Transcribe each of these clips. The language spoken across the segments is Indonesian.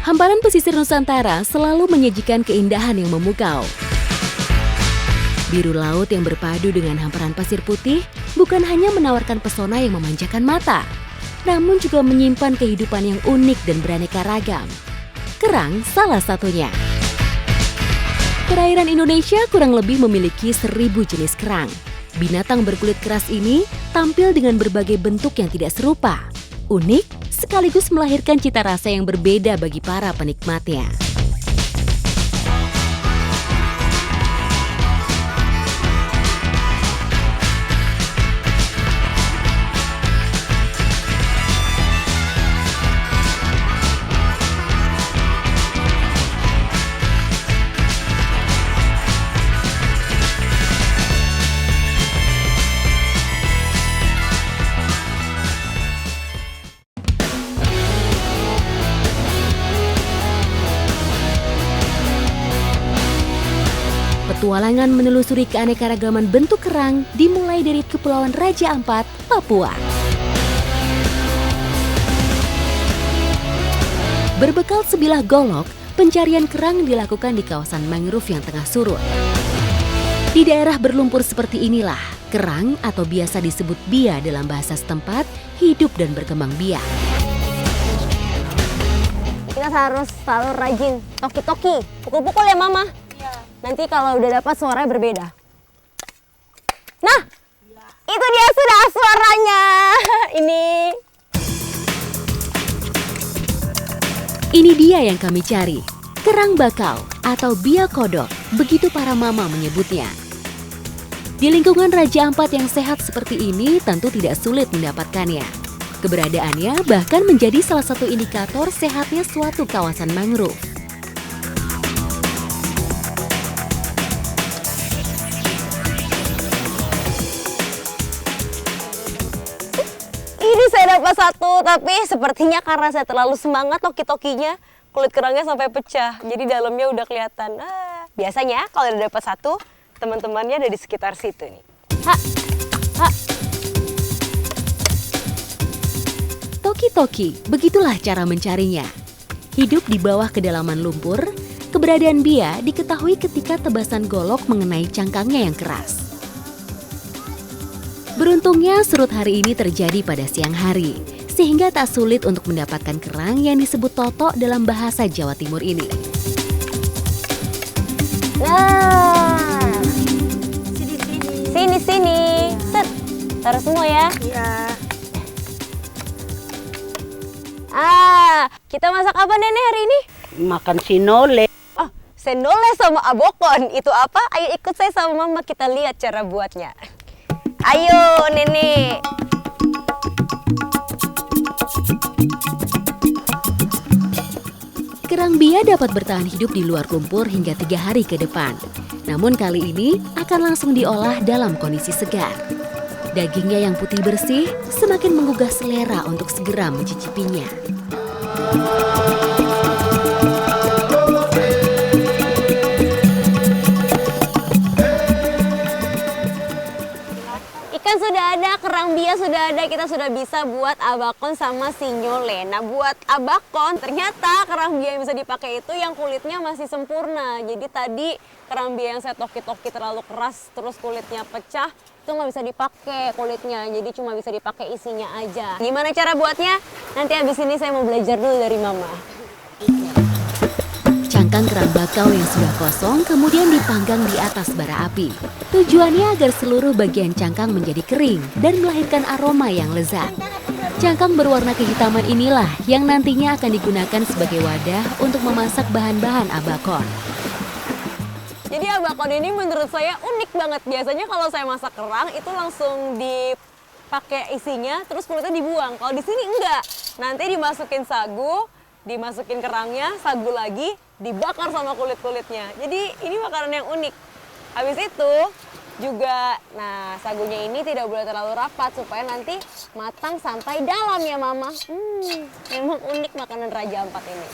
Hamparan pesisir Nusantara selalu menyajikan keindahan yang memukau. Biru laut yang berpadu dengan hamparan pasir putih bukan hanya menawarkan pesona yang memanjakan mata, namun juga menyimpan kehidupan yang unik dan beraneka ragam. Kerang salah satunya. Perairan Indonesia kurang lebih memiliki 1.000 jenis kerang. Binatang berkulit keras ini tampil dengan berbagai bentuk yang tidak serupa, unik, sekaligus melahirkan cita rasa yang berbeda bagi para penikmatnya. Petualangan menelusuri keanekaragaman bentuk kerang dimulai dari Kepulauan Raja Ampat, Papua. Berbekal sebilah golok, pencarian kerang dilakukan di kawasan mangrove yang tengah surut. Di daerah berlumpur seperti inilah, kerang atau biasa disebut bia dalam bahasa setempat, hidup dan berkembang biak. Kita harus selalu rajin, toki-toki, pukul-pukul ya Mama. Nanti kalau udah dapat suaranya berbeda. Nah, itu dia sudah suaranya. Ini dia yang kami cari, kerang bakau atau bia kodok, begitu para mama menyebutnya. Di lingkungan Raja Ampat yang sehat seperti ini tentu tidak sulit mendapatkannya. Keberadaannya bahkan menjadi salah satu indikator sehatnya suatu kawasan mangrove. Ini saya dapat satu, tapi sepertinya karena saya terlalu semangat toki-tokinya, kulit kerangnya sampai pecah. Jadi dalamnya udah kelihatan. Biasanya kalau udah dapat satu, teman-temannya ada di sekitar situ nih. Toki-toki, begitulah cara mencarinya. Hidup di bawah kedalaman lumpur, keberadaan bia diketahui ketika tebasan golok mengenai cangkangnya yang keras. Beruntungnya surut hari ini terjadi pada siang hari, sehingga tak sulit untuk mendapatkan kerang yang disebut totok dalam bahasa Jawa Timur ini. Nah, sini. Set, taruh semua ya. Iya. Kita masak apa Nenek hari ini? Makan sinole. Oh, sendole sama abokon. Itu apa? Ayo ikut saya sama Mama, kita lihat cara buatnya. Ayo Nenek. Kerang bia dapat bertahan hidup di luar lumpur hingga 3 hari ke depan. Namun kali ini akan langsung diolah dalam kondisi segar. Dagingnya yang putih bersih semakin menggugah selera untuk segera mencicipinya. Ikan sudah ada, kerang bia sudah ada, kita sudah bisa buat abakon sama sinyole. Nah, buat abakon ternyata kerang bia yang bisa dipakai itu yang kulitnya masih sempurna. Jadi tadi kerang bia yang saya toki-toki terlalu keras terus kulitnya pecah, itu nggak bisa dipakai kulitnya. Jadi cuma bisa dipakai isinya aja. Gimana cara buatnya? Nanti habis ini saya mau belajar dulu dari Mama. Cangkang kerang bakau yang sudah kosong kemudian dipanggang di atas bara api. Tujuannya agar seluruh bagian cangkang menjadi kering dan melahirkan aroma yang lezat. Cangkang berwarna kehitaman inilah yang nantinya akan digunakan sebagai wadah untuk memasak bahan-bahan abakon. Jadi abakon ini menurut saya unik banget. Biasanya kalau saya masak kerang itu langsung dipakai isinya terus kulitnya dibuang. Kalau di sini enggak. Nanti dimasukin sagu, dimasukin kerangnya, sagu lagi, dibakar sama kulit-kulitnya. Jadi ini makanan yang unik. Habis itu juga, nah sagunya ini tidak boleh terlalu rapat supaya nanti matang sampai dalam ya Mama. Memang unik makanan Raja Ampat ini.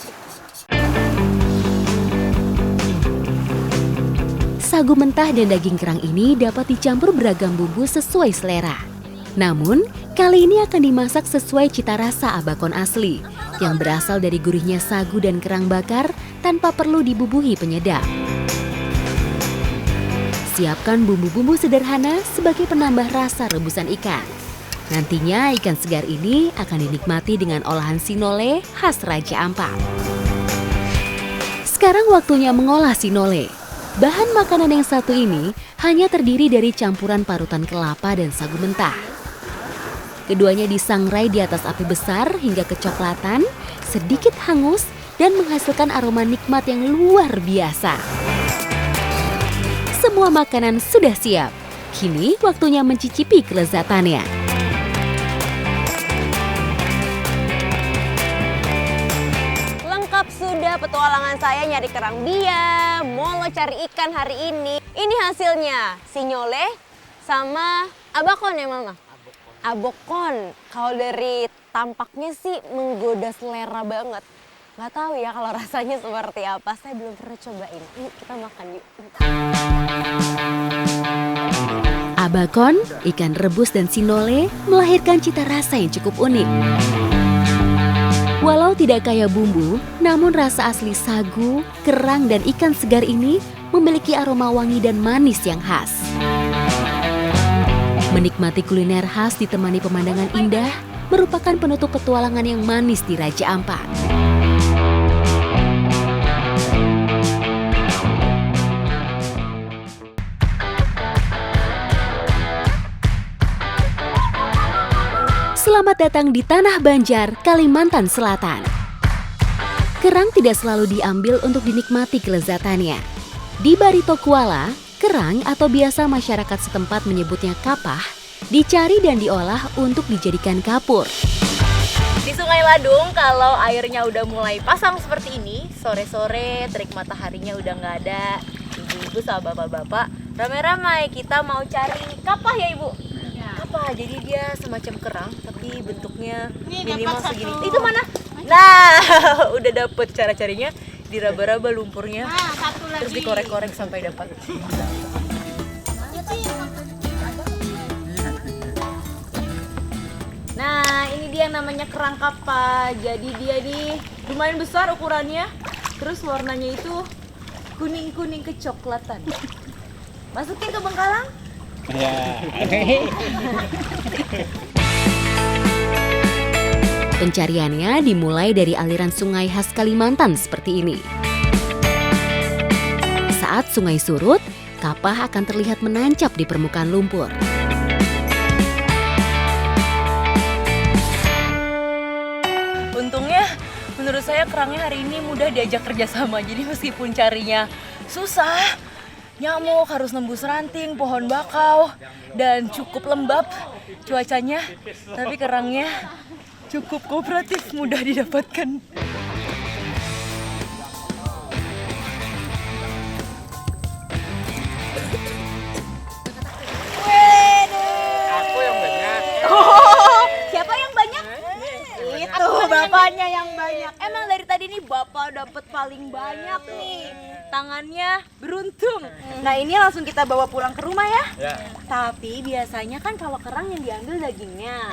Sagu mentah dan daging kerang ini dapat dicampur beragam bumbu sesuai selera. Namun, kali ini akan dimasak sesuai cita rasa abakon asli, yang berasal dari gurihnya sagu dan kerang bakar tanpa perlu dibubuhi penyedap. Siapkan bumbu-bumbu sederhana sebagai penambah rasa rebusan ikan. Nantinya ikan segar ini akan dinikmati dengan olahan sinole khas Raja Ampat. Sekarang waktunya mengolah sinole. Bahan makanan yang satu ini hanya terdiri dari campuran parutan kelapa dan sagu mentah. Keduanya disangrai di atas api besar hingga kecoklatan, sedikit hangus dan menghasilkan aroma nikmat yang luar biasa. Semua makanan sudah siap. Kini waktunya mencicipi kelezatannya. Lengkap sudah petualangan saya nyari kerang bia, molo cari ikan hari ini. Ini hasilnya, sinole sama abakon ya Mama? Abokon. Kalau dari tampaknya sih menggoda selera banget. Gak tahu ya kalau rasanya seperti apa. Saya belum pernah cobain. Yuk kita makan yuk. Abakon, ikan rebus dan sinole melahirkan cita rasa yang cukup unik. Walau tidak kaya bumbu, namun rasa asli sagu, kerang dan ikan segar ini memiliki aroma wangi dan manis yang khas. Menikmati kuliner khas ditemani pemandangan indah merupakan penutup petualangan yang manis di Raja Ampat. Selamat datang di Tanah Banjar, Kalimantan Selatan. Kerang tidak selalu diambil untuk dinikmati kelezatannya. Di Barito Kuala, kerang atau biasa masyarakat setempat menyebutnya kapah, dicari dan diolah untuk dijadikan kapur. Di Sungai Ladung kalau airnya udah mulai pasang seperti ini, sore-sore terik mataharinya udah nggak ada, ibu-ibu sama bapak-bapak ramai-ramai kita mau cari kapah ya ibu? Kapah, jadi dia semacam kerang tapi bentuknya minimal segini. Itu mana? Nah, udah dapet cara-carinya, diraba-raba lumpurnya, terus dikorek-korek sampai dapat. Nah, ini dia namanya kerang kapah. Jadi dia nih lumayan besar ukurannya. Terus warnanya itu kuning-kuning kecoklatan. Masukin ke bengkalang. Ya. Pencariannya dimulai dari aliran sungai khas Kalimantan seperti ini. Saat sungai surut, kapah akan terlihat menancap di permukaan lumpur. Untungnya menurut saya kerangnya hari ini mudah diajak kerjasama. Jadi meskipun carinya susah, nyamuk harus nembus ranting, pohon bakau, dan cukup lembab cuacanya, tapi kerangnya cukup kooperatif, mudah didapatkan. Aku yang banyak. Siapa yang banyak? Itu bapaknya yang banyak. Emang dari tadi nih bapak dapat paling banyak nih. Tangannya beruntung. Nah ini langsung kita bawa pulang ke rumah ya. Tapi biasanya kan kalau kerang yang diambil dagingnya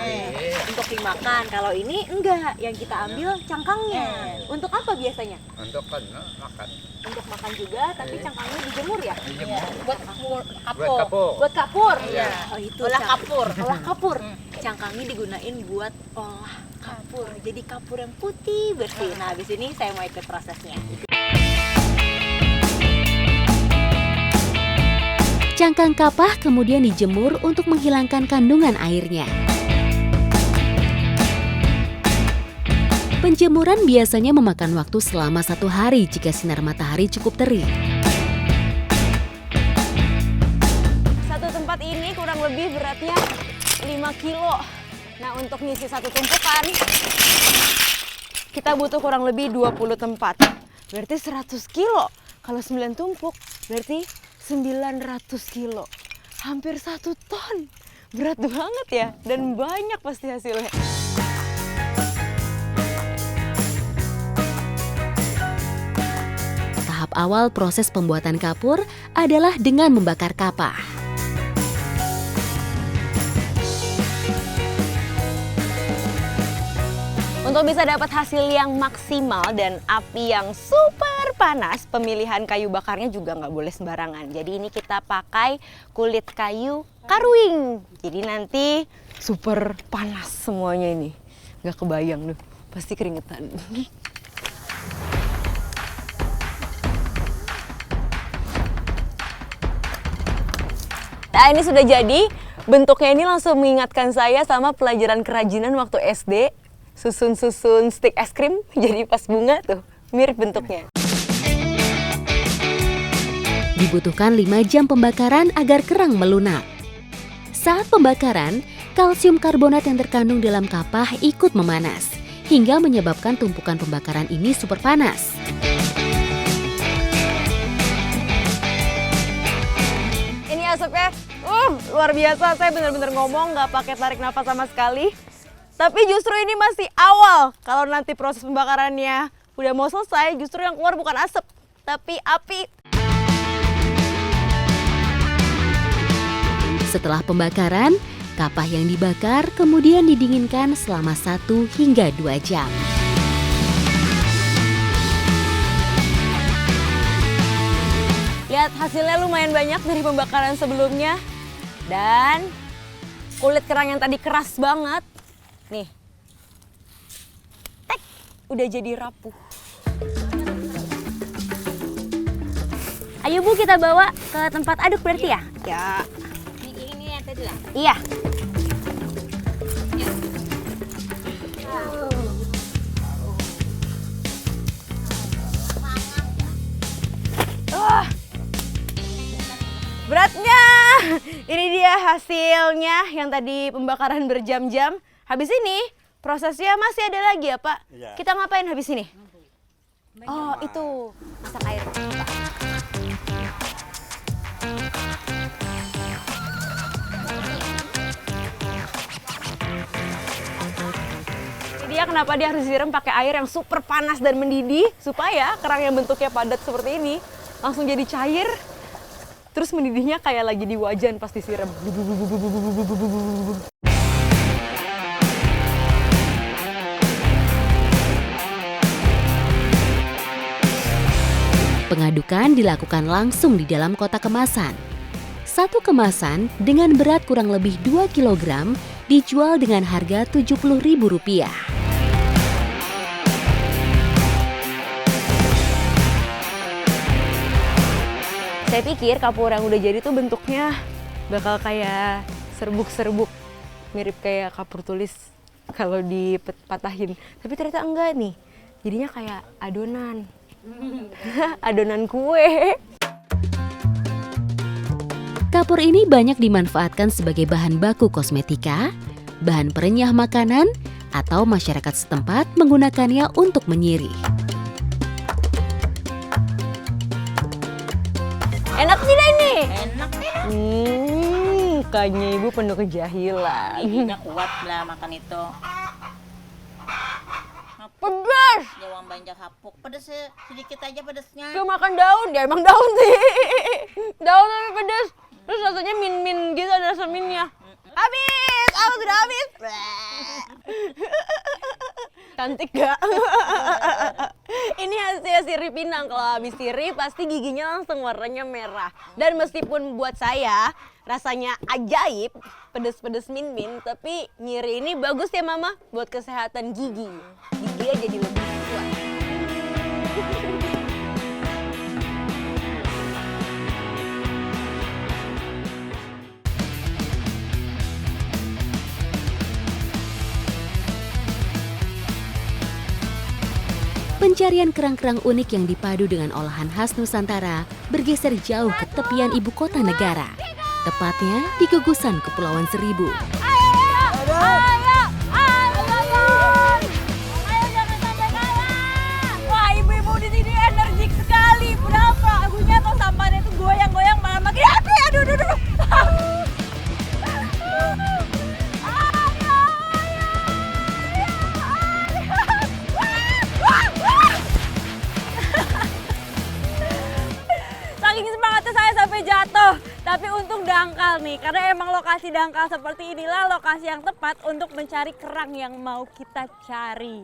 untuk dimakan. Kalau ini enggak, yang kita ambil cangkangnya. Untuk apa biasanya? Untuk makan. Untuk makan juga, tapi cangkangnya dijemur ya? Buat kapur. Buat kapur. Iya. Oh itu olah kapur. Olah kapur. Cangkangnya digunain buat olah kapur. Jadi kapur yang putih bersih. Nah, habis ini saya mau ikut prosesnya. Cangkang kapah kemudian dijemur untuk menghilangkan kandungan airnya. Penjemuran biasanya memakan waktu selama 1 hari jika sinar matahari cukup terik. Satu tempat ini kurang lebih beratnya 5 kilo. Nah untuk ngisi satu tumpukan, kita butuh kurang lebih 20 tempat. Berarti 100 kilo. Kalau 9 tumpuk, berarti 900 kilo. Hampir 1 ton. Berat banget ya, dan banyak pasti hasilnya. Tahap awal proses pembuatan kapur adalah dengan membakar kapah. Untuk bisa dapat hasil yang maksimal dan api yang super panas, pemilihan kayu bakarnya juga nggak boleh sembarangan. Jadi ini kita pakai kulit kayu karuing. Jadi nanti super panas semuanya ini. Nggak kebayang tuh, pasti keringetan. Nah ini sudah jadi, bentuknya ini langsung mengingatkan saya sama pelajaran kerajinan waktu SD. Susun-susun stik es krim jadi pas bunga tuh, mirip bentuknya. Dibutuhkan 5 jam pembakaran agar kerang melunak. Saat pembakaran, kalsium karbonat yang terkandung dalam kapah ikut memanas, hingga menyebabkan tumpukan pembakaran ini super panas. Ini asapnya, luar biasa. Saya benar-benar ngomong nggak pakai tarik nafas sama sekali. Tapi justru ini masih awal. Kalau nanti proses pembakarannya udah mau selesai, justru yang keluar bukan asap, tapi api. Setelah pembakaran, kapah yang dibakar kemudian didinginkan selama 1 hingga 2 jam. Lihat hasilnya lumayan banyak dari pembakaran sebelumnya. Dan kulit kerang yang tadi keras banget, nih, tek, udah jadi rapuh. Ayo Bu, kita bawa ke tempat aduk berarti ya? Ya, Ini yang tadi lah. iya. Beratnya, ini dia hasilnya yang tadi pembakaran berjam-jam. Habis ini prosesnya masih ada lagi ya Pak? Iya. Kita ngapain habis ini? Oh itu, masak air. Ini dia kenapa dia harus disiram pakai air yang super panas dan mendidih supaya kerang yang bentuknya padat seperti ini langsung jadi cair. Terus mendidihnya kayak lagi di wajan pas disiram. Pengadukan dilakukan langsung di dalam kotak kemasan. Satu kemasan dengan berat kurang lebih 2 kg dijual dengan harga Rp70.000. Saya pikir kapur yang udah jadi tuh bentuknya bakal kayak serbuk-serbuk. Mirip kayak kapur tulis kalau dipatahin. Tapi ternyata enggak nih. Jadinya kayak adonan. Adonan kue. Kapur ini banyak dimanfaatkan sebagai bahan baku kosmetika, bahan perenyah makanan, atau masyarakat setempat menggunakannya untuk menyirih. Enak tidak ini? Enak nih. Mukanya ibu penuh kejahilan. Giginya kuat lah makan itu. Pedas! Jawang banjak hapuk. Pedas sedikit aja pedasnya. Kayak makan daun, ya emang daun sih. Daun tapi pedas. Terus rasanya min-min gitu, ada rasa minnya. Habis! Aku sudah habis! Cantik gak? Ini hasil sirih Pinang. Kalau habis sirih pasti giginya langsung warnanya merah. Dan meskipun buat saya rasanya ajaib, pedes-pedes min-min, tapi nyiri ini bagus ya Mama buat kesehatan gigi. Giginya jadi lebih kuat. Pencarian kerang-kerang unik yang dipadu dengan olahan khas Nusantara bergeser jauh ke tepian ibu kota negara, tepatnya di gugusan Kepulauan Seribu. Wah, ibu-ibu di sini energik sekali. Berapa? Agunya atau sampahnya itu goyang-goyang malah makin api. Aduh. Saking semangatnya saya sampai jatuh. Tapi untung langsung dangkal nih, karena emang lokasi dangkal seperti inilah lokasi yang tepat untuk mencari kerang yang mau kita cari.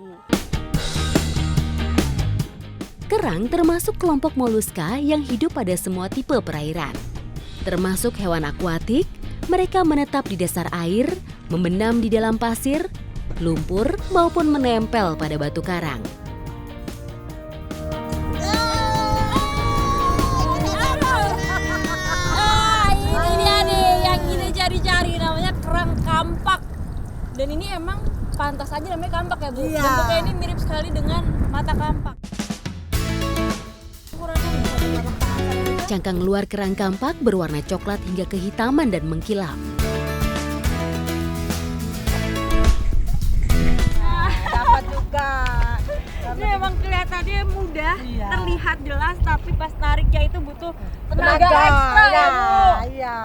Kerang termasuk kelompok moluska yang hidup pada semua tipe perairan. Termasuk hewan akuatik, mereka menetap di dasar air, membenam di dalam pasir, lumpur, maupun menempel pada batu karang. Ini dia nih yang kita cari-cari, namanya kerang kampak. Dan ini emang pantas aja namanya kampak ya Bu? Iya. Bentuknya ini mirip sekali dengan mata kampak. Cangkang luar kerang kampak berwarna coklat hingga kehitaman dan mengkilap. Dapat juga. Ini emang kelihatannya mudah, terlihat jelas, tapi pas nariknya itu butuh tenaga ekstra ya Bu? Iya.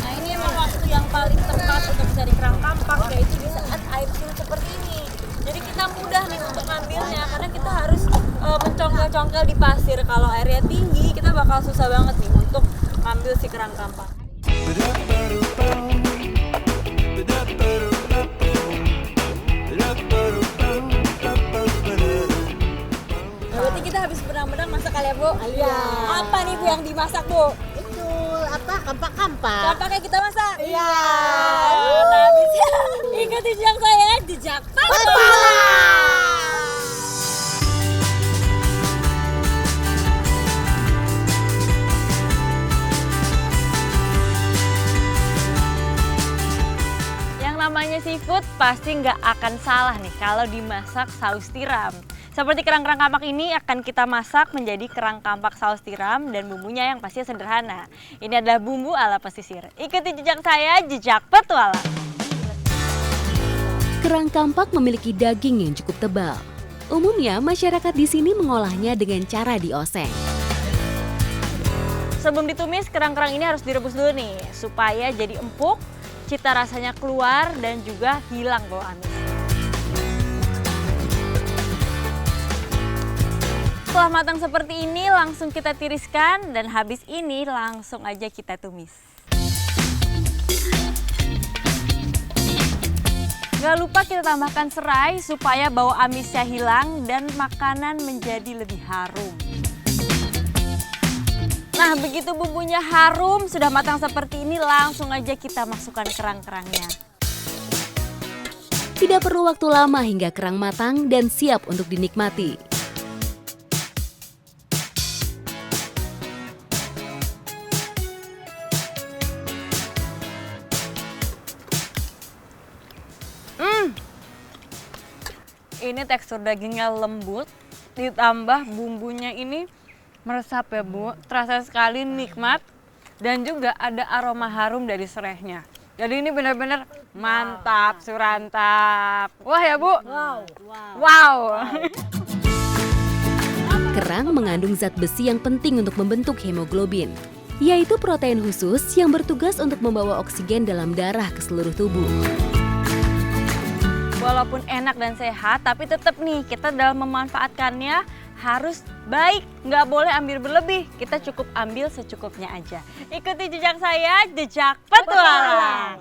Nah ini emang waktu yang paling tepat untuk mencari kerang kampak, yaitu di saat air surut seperti ini. Jadi kita mudah nih untuk ngambilnya, karena kita harus mencongkel-congkel di pasir. Kalau airnya tinggi, kita bakal susah banget nih untuk ngambil si kerang kampak. Nah, berarti kita habis benang-benang masak kali ya Bu? Iya. Apa nih Bu yang dimasak Bu? Itu apa? Kampak-kampak. Kampaknya kita masak? Iya. Nah bisa ikuti jejak saya, jejak pala. Yang namanya seafood pasti nggak akan salah nih kalau dimasak saus tiram. Seperti kerang-kerang kampak ini akan kita masak menjadi kerang kampak saus tiram dan bumbunya yang pastinya sederhana. Ini adalah bumbu ala pesisir. Ikuti jejak saya, jejak petualang. Kerang kampak memiliki daging yang cukup tebal. Umumnya masyarakat di sini mengolahnya dengan cara dioseng. Sebelum ditumis, kerang-kerang ini harus direbus dulu nih supaya jadi empuk, cita rasanya keluar dan juga hilang bau amis. Setelah matang seperti ini langsung kita tiriskan dan habis ini langsung aja kita tumis. Gak lupa kita tambahkan serai supaya bau amisnya hilang dan makanan menjadi lebih harum. Nah begitu bumbunya harum, sudah matang seperti ini langsung aja kita masukkan kerang-kerangnya. Tidak perlu waktu lama hingga kerang matang dan siap untuk dinikmati. Ini tekstur dagingnya lembut, ditambah bumbunya ini meresap ya Bu. Terasa sekali nikmat dan juga ada aroma harum dari serehnya. Jadi ini benar-benar mantap, surantap. Wah ya Bu? Wow. Kerang mengandung zat besi yang penting untuk membentuk hemoglobin, yaitu protein khusus yang bertugas untuk membawa oksigen dalam darah ke seluruh tubuh. Walaupun enak dan sehat, tapi tetap nih kita dalam memanfaatkannya harus baik. Nggak boleh ambil berlebih, kita cukup ambil secukupnya aja. Ikuti jejak saya, jejak petualang.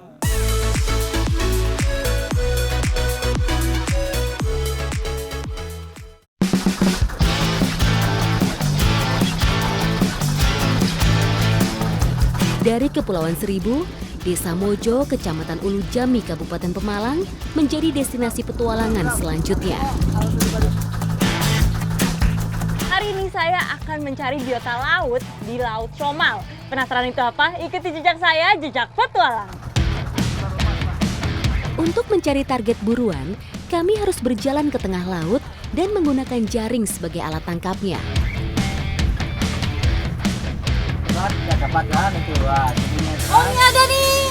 Dari Kepulauan Seribu, Desa Mojo, Kecamatan Ulu Jami, Kabupaten Pemalang, menjadi destinasi petualangan selanjutnya. Hari ini saya akan mencari biota laut di Laut Comal. Penasaran itu apa? Ikuti jejak saya, jejak petualang. Untuk mencari target buruan, kami harus berjalan ke tengah laut dan menggunakan jaring sebagai alat tangkapnya. Oh ini ada nih!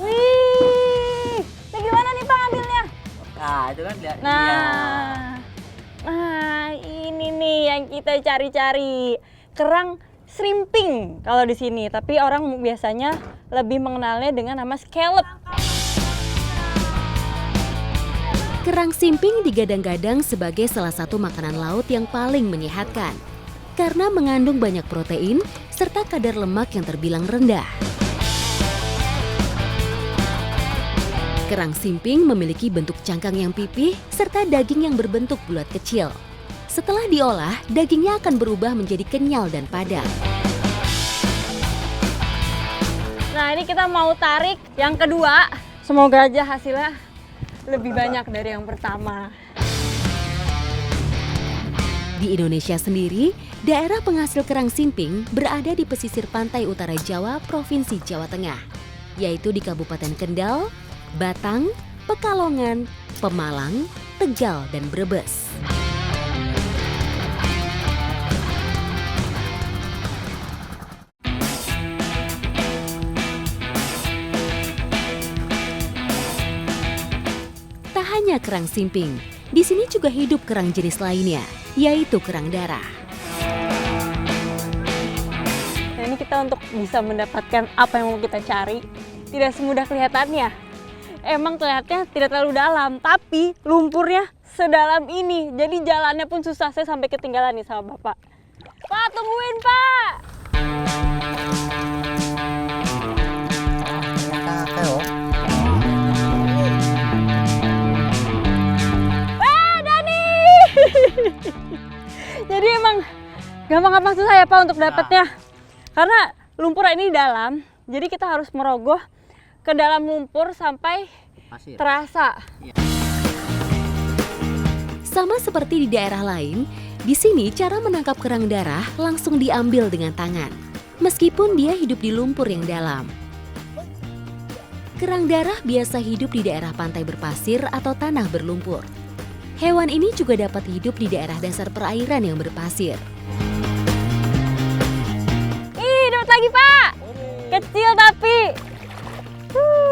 Wih! Nah gimana nih Pak ngambilnya? Nah, itu kan lihat. Nah ini nih yang kita cari-cari. Kerang shrimping kalau di sini, tapi orang biasanya lebih mengenalnya dengan nama scallop. Kerang simping digadang-gadang sebagai salah satu makanan laut yang paling menyehatkan karena mengandung banyak protein serta kadar lemak yang terbilang rendah. Kerang simping memiliki bentuk cangkang yang pipih serta daging yang berbentuk bulat kecil. Setelah diolah, dagingnya akan berubah menjadi kenyal dan padat. Nah, ini kita mau tarik yang kedua. Semoga aja hasilnya lebih banyak dari yang pertama. Di Indonesia sendiri, daerah penghasil kerang simping berada di pesisir pantai utara Jawa, Provinsi Jawa Tengah, yaitu di Kabupaten Kendal, Batang, Pekalongan, Pemalang, Tegal, dan Brebes. Tak hanya kerang simping, di sini juga hidup kerang jenis lainnya, yaitu kerang darah. Nah, ini kita untuk bisa mendapatkan apa yang mau kita cari, tidak semudah kelihatannya. Emang kelihatannya tidak terlalu dalam, tapi lumpurnya sedalam ini. Jadi jalannya pun susah, saya sampai ketinggalan nih sama Bapak. Pak, tungguin Pak! Dani! Jadi emang gampang-gampang susah ya Pak untuk dapatnya. Karena lumpur ini dalam, jadi kita harus merogoh ke dalam lumpur sampai terasa. Sama seperti di daerah lain, di sini cara menangkap kerang darah langsung diambil dengan tangan, meskipun dia hidup di lumpur yang dalam. Kerang darah biasa hidup di daerah pantai berpasir atau tanah berlumpur. Hewan ini juga dapat hidup di daerah dasar perairan yang berpasir. Ih, dapat lagi Pak! Kecil tapi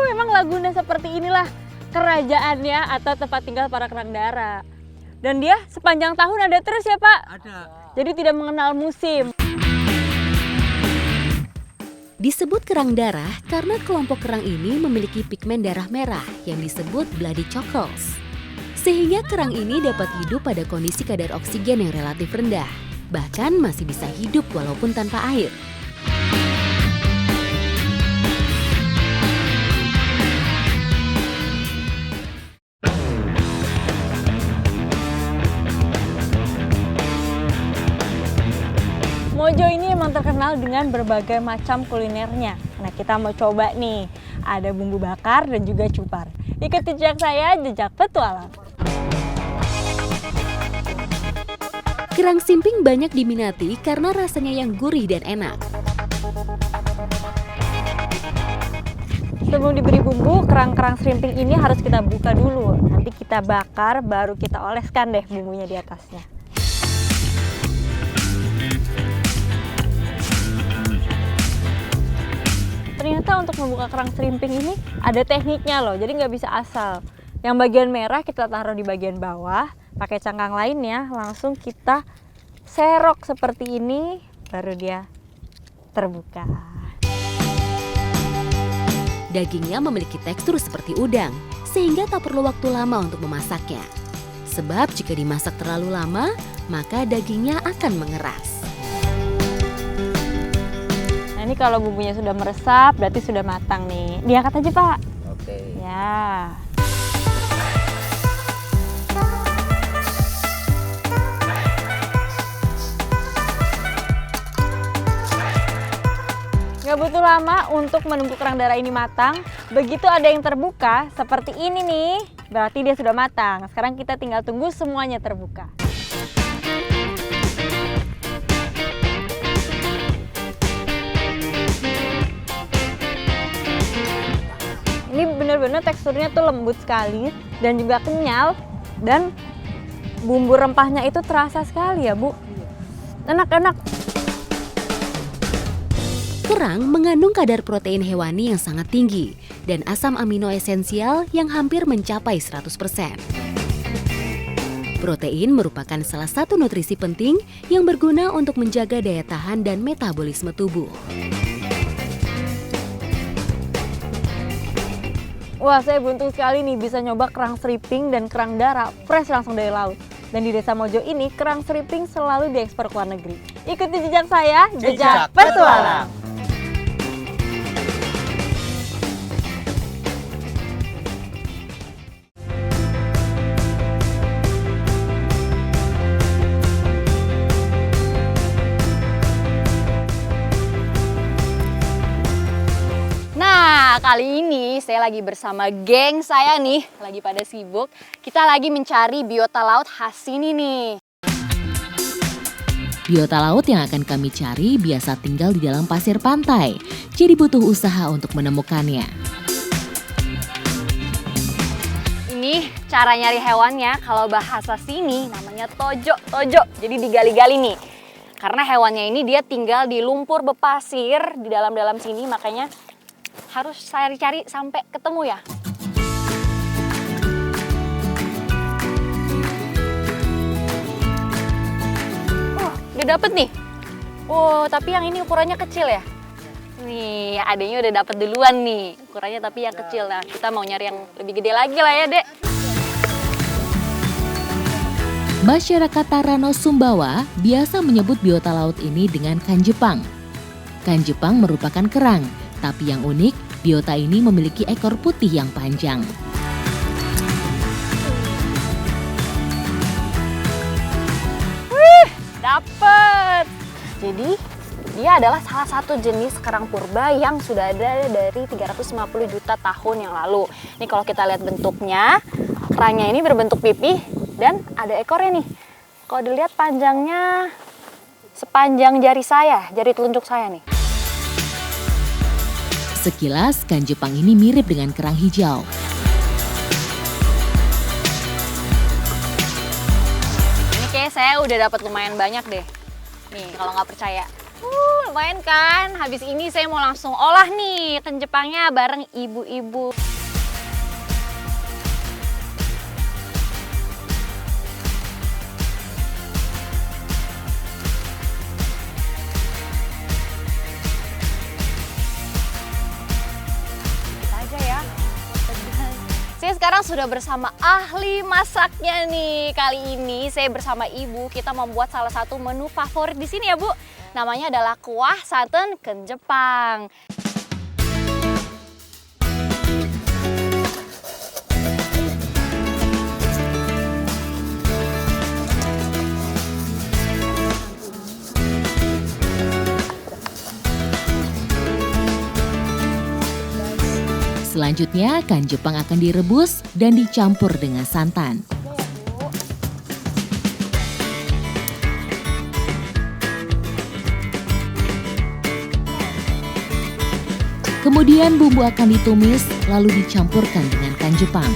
emang Laguna seperti inilah kerajaannya atau tempat tinggal para kerang darah. Dan dia sepanjang tahun ada terus ya Pak? Ada. Jadi tidak mengenal musim. Disebut kerang darah karena kelompok kerang ini memiliki pigmen darah merah yang disebut bloody cockles. Sehingga kerang ini dapat hidup pada kondisi kadar oksigen yang relatif rendah. Bahkan masih bisa hidup walaupun tanpa air. Mojo ini emang terkenal dengan berbagai macam kulinernya. Nah, kita mau coba nih. Ada bumbu bakar dan juga cupar. Ikuti jejak saya, jejak petualang. Kerang simping banyak diminati karena rasanya yang gurih dan enak. Sebelum diberi bumbu, kerang-kerang shrimping ini harus kita buka dulu. Nanti kita bakar, baru kita oleskan deh bumbunya di atasnya. Ternyata untuk membuka kerang shrimping ini ada tekniknya loh, jadi nggak bisa asal. Yang bagian merah kita taruh di bagian bawah, pakai cangkang lainnya, langsung kita serok seperti ini, baru dia terbuka. Dagingnya memiliki tekstur seperti udang, sehingga tak perlu waktu lama untuk memasaknya. Sebab jika dimasak terlalu lama, maka dagingnya akan mengeras. Nah, ini kalau bumbunya sudah meresap, berarti sudah matang nih. Diangkat aja Pak. Oke. Ya. Gak butuh lama untuk menunggu kerang darah ini matang. Begitu ada yang terbuka, seperti ini nih, berarti dia sudah matang. Sekarang kita tinggal tunggu semuanya terbuka. Ini benar-benar teksturnya tuh lembut sekali dan juga kenyal. Dan bumbu rempahnya itu terasa sekali ya Bu. Enak-enak. Kerang mengandung kadar protein hewani yang sangat tinggi dan asam amino esensial yang hampir mencapai 100%. Protein merupakan salah satu nutrisi penting yang berguna untuk menjaga daya tahan dan metabolisme tubuh. Wah, saya beruntung sekali nih bisa nyoba kerang seriping dan kerang darah fresh langsung dari laut. Dan di Desa Mojo ini, kerang seriping selalu diekspor ke luar negeri. Ikuti jejak saya, jejak petualang. Nah, kali ini saya lagi bersama geng saya nih, lagi pada sibuk. Kita lagi mencari biota laut khas sini nih. Biota laut yang akan kami cari biasa tinggal di dalam pasir pantai, jadi butuh usaha untuk menemukannya. Ini cara nyari hewannya, kalau bahasa sini namanya tojo. Jadi digali-gali nih. Karena hewannya ini dia tinggal di lumpur berpasir di dalam-dalam sini, makanya harus cari-cari sampai ketemu ya. Oh, udah dapet nih. Wow, tapi yang ini ukurannya kecil ya. Nih, adanya udah dapet duluan nih. Ukurannya tapi yang kecil. Nah, kita mau nyari yang lebih gede lagi lah ya, Dek. Masyarakat Tarano Sumbawa biasa menyebut biota laut ini dengan kanjepang. Kanjepang merupakan kerang, tapi yang unik, biota ini memiliki ekor putih yang panjang. Dapet! Jadi, dia adalah salah satu jenis kerang purba yang sudah ada dari 350 juta tahun yang lalu. Nih kalau kita lihat bentuknya, kerangnya ini berbentuk pipih dan ada ekornya nih. Kalau dilihat panjangnya sepanjang jari saya, jari telunjuk saya nih. Sekilas, kanjepang ini mirip dengan kerang hijau. Ini kayak saya udah dapat lumayan banyak deh. Nih kalau nggak percaya. Lumayan kan? Habis ini saya mau langsung olah nih kanjepangnya bareng ibu-ibu. Saya sekarang sudah bersama ahli masaknya nih. Kali ini saya bersama ibu, kita membuat salah satu menu favorit di sini ya Bu. Namanya adalah kuah santan kenjepang. Selanjutnya, kanjepang akan direbus dan dicampur dengan santan. Kemudian bumbu akan ditumis lalu dicampurkan dengan kanjepang.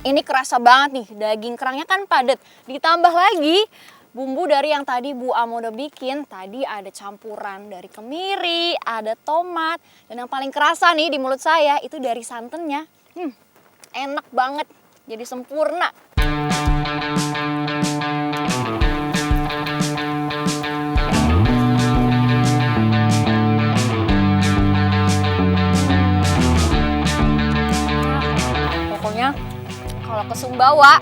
Ini kerasa banget nih, daging kerangnya kan padat. Ditambah lagi bumbu dari yang tadi Bu Amo udah bikin. Tadi ada campuran dari kemiri, ada tomat. Dan yang paling kerasa nih di mulut saya itu dari santannya. Enak banget, jadi sempurna. Pokoknya kalau ke Sumbawa,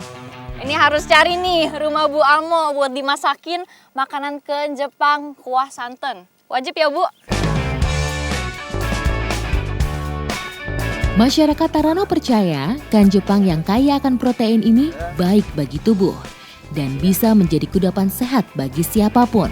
ini harus cari nih rumah Bu Amo buat dimasakin makanan kenjepang kuah santan. Wajib ya Bu? Masyarakat Tarano percaya kanjepang yang kaya akan protein ini baik bagi tubuh dan bisa menjadi kudapan sehat bagi siapapun.